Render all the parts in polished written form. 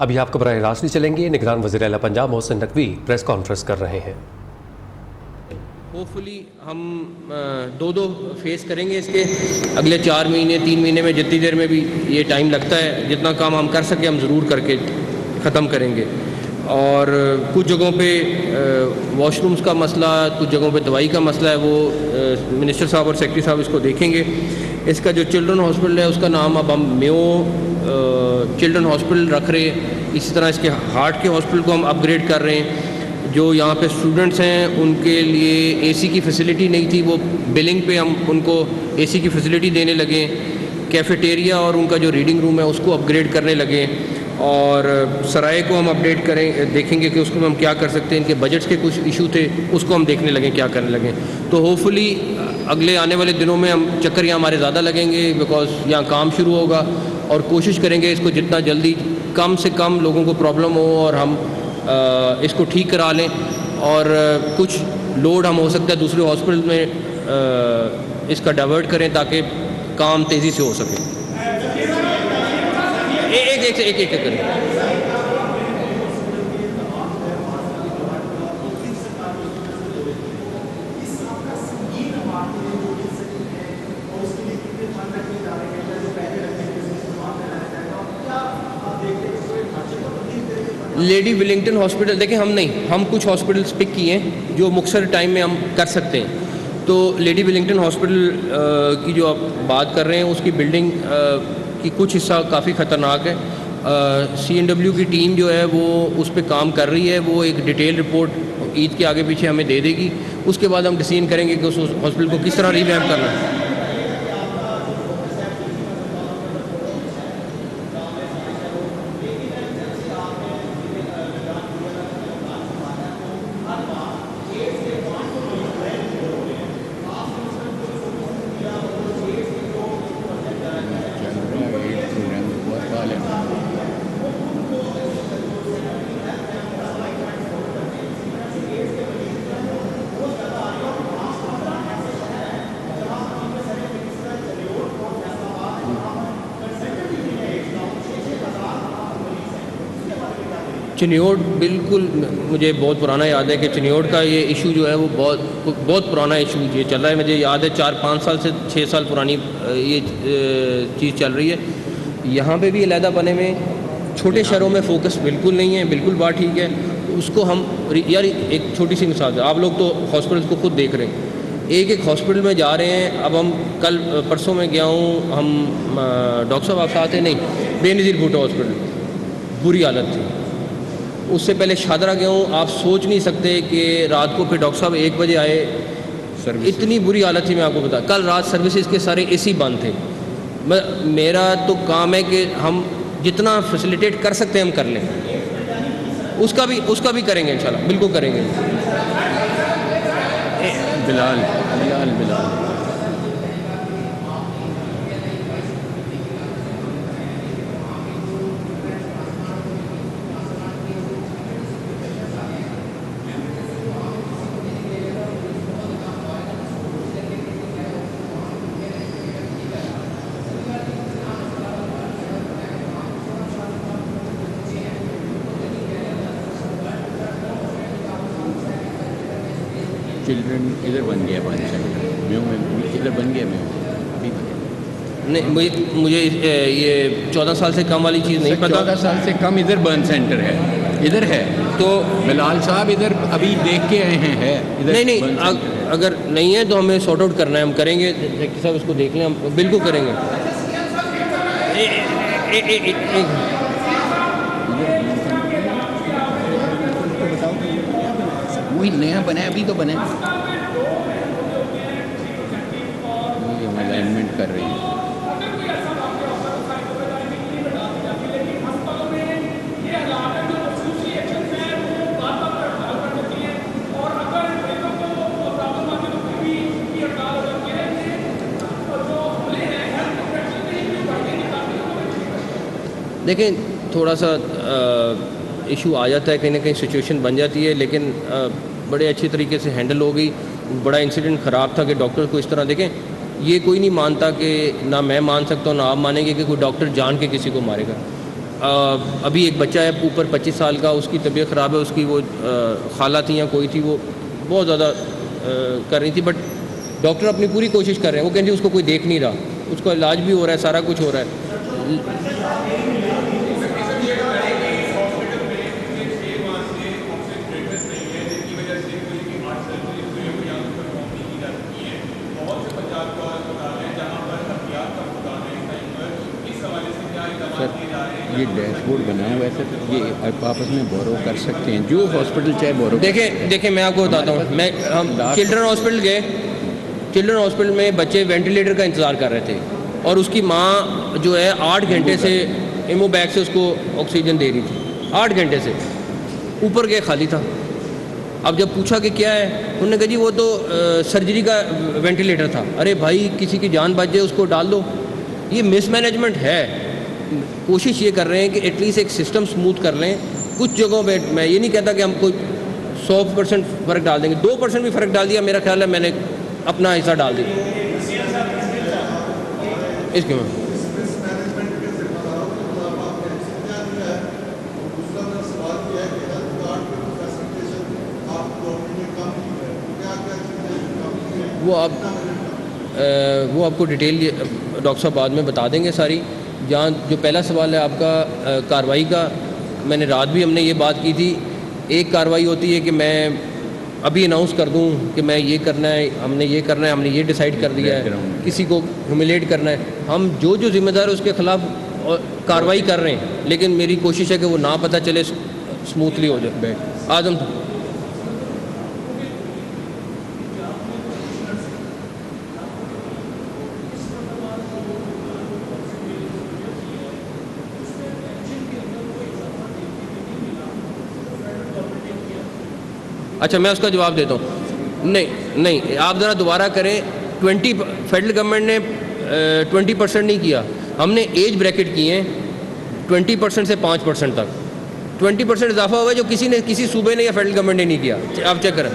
अभी आपको बराह रास्त नहीं चलेंगे। निगरान वज़ीर आला पंजाब मोहसिन नकवी प्रेस कॉन्फ्रेंस कर रहे हैं। होपफुली हम दो फेस करेंगे इसके अगले 4 महीने 3 महीने में, जितनी देर में भी ये टाइम लगता है, जितना काम हम कर सकें हम ज़रूर करके ख़त्म करेंगे। और कुछ जगहों पे वॉशरूम्स का मसला, कुछ जगहों पे दवाई का मसला है, वो मिनिस्टर साहब और सेक्रेटरी साहब इसको देखेंगे। इसका जो चिल्ड्रन हॉस्पिटल है उसका नाम अब हम मेयो चिल्ड्रन हॉस्पिटल रख रहे हैं। इसी तरह इसके हार्ट के हॉस्पिटल को हम अपग्रेड कर रहे हैं। जो यहाँ पे स्टूडेंट्स हैं उनके लिए एसी की फैसिलिटी नहीं थी, वो बिलिंग पे हम उनको एसी की फैसिलिटी देने लगे। कैफेटेरिया और उनका जो रीडिंग रूम है उसको अपग्रेड करने लगे। और सराय को हम अपडेट करें, देखेंगे कि उसको हम क्या कर सकते हैं। इनके बजट्स के कुछ इशू थे, उसको हम देखने लगे क्या करने लगे। तो होपफुली अगले आने वाले दिनों में हम चक्कर यहाँ हमारे ज़्यादा लगेंगे, बिकॉज यहाँ काम शुरू होगा। और कोशिश करेंगे इसको जितना जल्दी कम से कम लोगों को प्रॉब्लम हो और हम इसको ठीक करा लें। और कुछ लोड हम हो सकता है दूसरे हॉस्पिटल में इसका डाइवर्ट करें ताकि काम तेज़ी से हो सके। एक करें। लेडी विलिंगटन हॉस्पिटल देखें, हम कुछ हॉस्पिटल्स पिक किए हैं जो मुख्तसर टाइम में हम कर सकते हैं। तो लेडी विलिंगटन हॉस्पिटल की जो आप बात कर रहे हैं उसकी बिल्डिंग की कुछ हिस्सा काफ़ी ख़तरनाक है। CNW की टीम जो है वो उस पर काम कर रही है। वो एक डिटेल रिपोर्ट ईद के आगे पीछे हमें दे देगी। उसके बाद हम डिसीजन करेंगे कि उस हॉस्पिटल को किस तरह रिवैम्प करना है। चिन्योड बिल्कुल मुझे बहुत पुराना याद है कि चिन्योड का ये इशू जो है वो बहुत पुराना इशू ये चल रहा है। मुझे याद है 4-5 साल से 6 साल पुरानी ये चीज़ चल रही है। यहाँ पे भी अलहदा बने में छोटे शहरों में फोकस बिल्कुल नहीं है। बिल्कुल बात ठीक है। उसको हम यार एक छोटी सी मिसाल है, आप लोग तो हॉस्पिटल्स को खुद देख रहे हैं। एक हॉस्पिटल में जा रहे हैं। अब हम कल परसों में गया हूँ, हम डॉक्टर साहब आप साथ हैं नहीं, बेनज़ीर भुट्टो हॉस्पिटल, बुरी हालत थी। उससे पहले शादरा गया हूँ, आप सोच नहीं सकते कि रात को फिर डॉक्टर साहब 1 बजे आए, इतनी बुरी हालत थी। मैं आपको बता, कल रात सर्विसेज के सारे AC बंद थे। मेरा तो काम है कि हम जितना फैसिलिटेट कर सकते हैं हम कर लें। उसका भी करेंगे इंशाल्लाह, बिल्कुल करेंगे। बिलाल चिल्ड्रन इधर बन गया 5 सेंटर में इधर बन गया। मैं अभी नहीं, मुझे ये 14 साल से कम वाली चीज़ नहीं पता। 14 साल से कम इधर बर्न सेंटर है, इधर है। तो बिलाल साहब इधर अभी देख के आए हैं, है इधर नहीं, अगर नहीं है तो हमें सॉर्ट आउट करना है, हम करेंगे। सेक्रेटरी साहब इसको देख लें, हम बिल्कुल करेंगे। वही नया बना है, अभी तो बना है। अलाइनमेंट कर रही है। देखें, थोड़ा सा इशू आ जाता है, कहीं ना कहीं सिचुएशन बन जाती है, लेकिन बड़े अच्छी तरीके से हैंडल हो गई। बड़ा इंसिडेंट ख़राब था कि डॉक्टर को इस तरह देखें, ये कोई नहीं मानता कि ना मैं मान सकता हूँ ना आप मानेंगे कि कोई डॉक्टर जान के किसी को मारेगा। अभी एक बच्चा है ऊपर 25 साल का, उसकी तबीयत ख़राब है, उसकी वो खाला थी या कोई थी, वो बहुत ज़्यादा कर रही थी, बट डॉक्टर अपनी पूरी कोशिश कर रहे हैं। वो कहते हैं उसको कोई देख नहीं रहा, उसका इलाज भी हो रहा है, सारा कुछ हो रहा है। ये डैशबोर्ड बना है, वैसे ये आपस में बोरो कर सकते हैं, जो हॉस्पिटल चाहे बोरो। देखिए मैं आपको बताता हूँ, हम चिल्ड्रन हॉस्पिटल गए, चिल्ड्रन हॉस्पिटल में बच्चे वेंटिलेटर का इंतज़ार कर रहे थे और उसकी माँ जो है 8 घंटे से एमो बैग से उसको ऑक्सीजन दे रही थी, 8 घंटे से। ऊपर गए खाली था। अब जब पूछा कि क्या है, उन्होंने कहा जी वो तो सर्जरी का वेंटिलेटर था। अरे भाई, किसी की जान बच जाए उसको डाल दो। ये मिसमैनेजमेंट है। कोशिश ये कर रहे हैं कि एटलीस्ट एक सिस्टम स्मूथ कर लें। कुछ जगहों पे मैं ये नहीं कहता कि हम कोई 100% फ़र्क डाल देंगे, 2% भी फ़र्क डाल दिया, मेरा ख्याल है मैंने अपना हिस्सा डाल दिया इसके में। वो आपको डिटेल डॉक्टर साहब बाद में बता देंगे सारी। जहाँ जो पहला सवाल है आपका कार्रवाई का, मैंने रात भी हमने ये बात की थी। एक कार्रवाई होती है कि मैं अभी अनाउंस कर दूं कि मैं ये करना है, हमने ये करना है, हमने ये डिसाइड कर दिया है, किसी को ह्यूमिलेट करना है। हम जो जिम्मेदार है उसके ख़िलाफ़ कार्रवाई कर रहे हैं, लेकिन मेरी कोशिश है कि वो ना पता चले, स्मूथली हो जाए। आजम अच्छा, मैं उसका जवाब देता हूँ। नहीं, आप ज़रा दोबारा करें। फेडरल गवर्नमेंट ने 20% नहीं किया, हमने एज ब्रैकेट किए हैं 20% से 5% तक। 20% इजाफा हुआ है जो किसी सूबे ने या फेडरल गवर्नमेंट ने नहीं किया। आप चेक करें।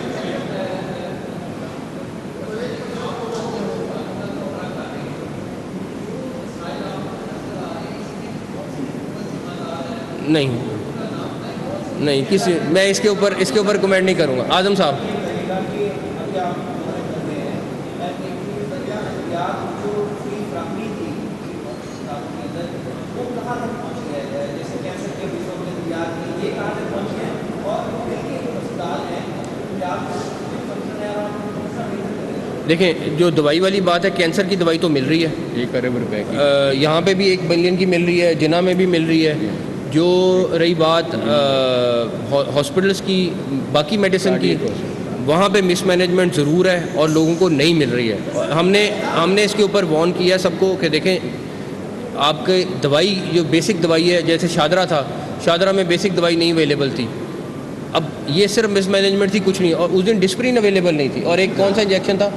नहीं, मैं इसके ऊपर कमेंट नहीं करूँगा। आजम साहब, देखें, जो दवाई वाली बात है, कैंसर की दवाई तो मिल रही है 1 अरब रुपए की, यहाँ पे भी 1 बिलियन की मिल रही है, जिना में भी मिल रही है। जो रही बात हॉस्पिटल्स की, बाकी मेडिसिन की, वहाँ पे मिसमैनेजमेंट ज़रूर है और लोगों को नहीं मिल रही है। हमने इसके ऊपर वार्न किया सबको कि देखें, आपके दवाई जो बेसिक दवाई है, जैसे शादरा था, शादरा में बेसिक दवाई नहीं अवेलेबल थी। अब ये सिर्फ मिसमैनेजमेंट थी, कुछ नहीं। और उस दिन डिस्प्रिन अवेलेबल नहीं थी, और एक कौन सा इंजेक्शन था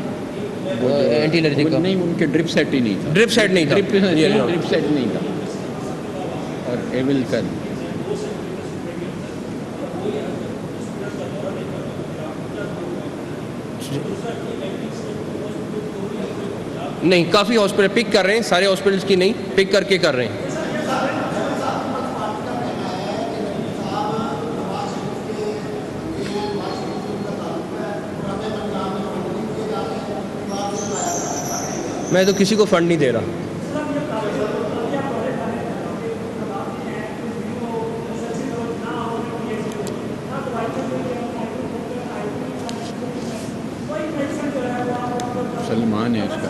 एंटी एलर्जी का? नहीं, उनके ड्रिप सेट ही नहीं था। ड्रिप सेट नहीं था। ड्रिप सेट नहीं था। और एविल कर नहीं, काफ़ी हॉस्पिटल पिक कर रहे हैं, सारे हॉस्पिटल्स की नहीं, पिक करके कर रहे हैं। मैं तो किसी को फंड नहीं दे रहा। सलमान है इसका।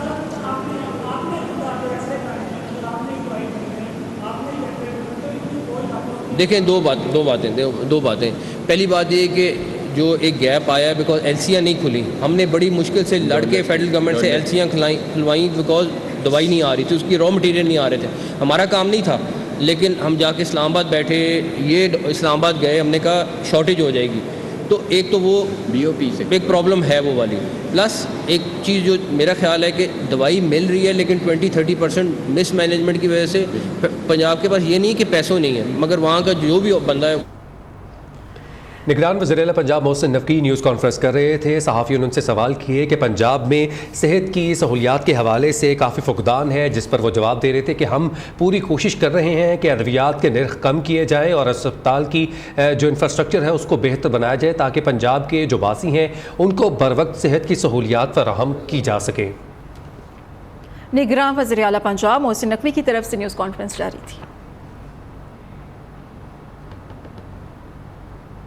देखें, दो बातें। पहली बात ये कि जो एक गैप आया है, बिकॉज एलसीयाँ नहीं खुली। हमने बड़ी मुश्किल से लड़के फेडरल गवर्नमेंट से एलसीयाँ खुलवाई, बिकॉज दवाई नहीं आ रही थी, उसकी रॉ मटेरियल नहीं आ रहे थे। हमारा काम नहीं था, लेकिन हम जाके इस्लामाबाद बैठे, ये इस्लामाबाद गए, हमने कहा शॉर्टेज हो जाएगी। तो एक तो वो BOP से एक प्रॉब्लम है वो वाली, प्लस एक चीज़ जो मेरा ख्याल है कि दवाई मिल रही है, लेकिन 20-30% मिसमैनेजमेंट की वजह से पंजाब के पास ये नहीं कि पैसों नहीं है, मगर वहाँ का जो भी बंदा है निगरान वज़ीर-ए-आला पंजाब मोहसिन नकवी न्यूज़ कॉन्फ्रेंस कर रहे थे। सहाफ़ियों ने उनसे सवाल किए कि पंजाब में सेहत की सहूलियात के हवाले से काफ़ी फुकदान है, जिस पर वो जवाब दे रहे थे कि हम पूरी कोशिश कर रहे हैं कि अद्वियात के नर्ख कम किए जाएँ और अस्पताल की जो इंफ्रास्ट्रक्चर है उसको बेहतर बनाया जाए ताकि पंजाब के जो बासी हैं उनको बर वक्त सेहत की सहूलियात फराहम की जा सके। निगरान वज़ीर-ए-आला पंजाब मोहसिन नकवी की तरफ से न्यूज़ कॉन्फ्रेंस जारी थी।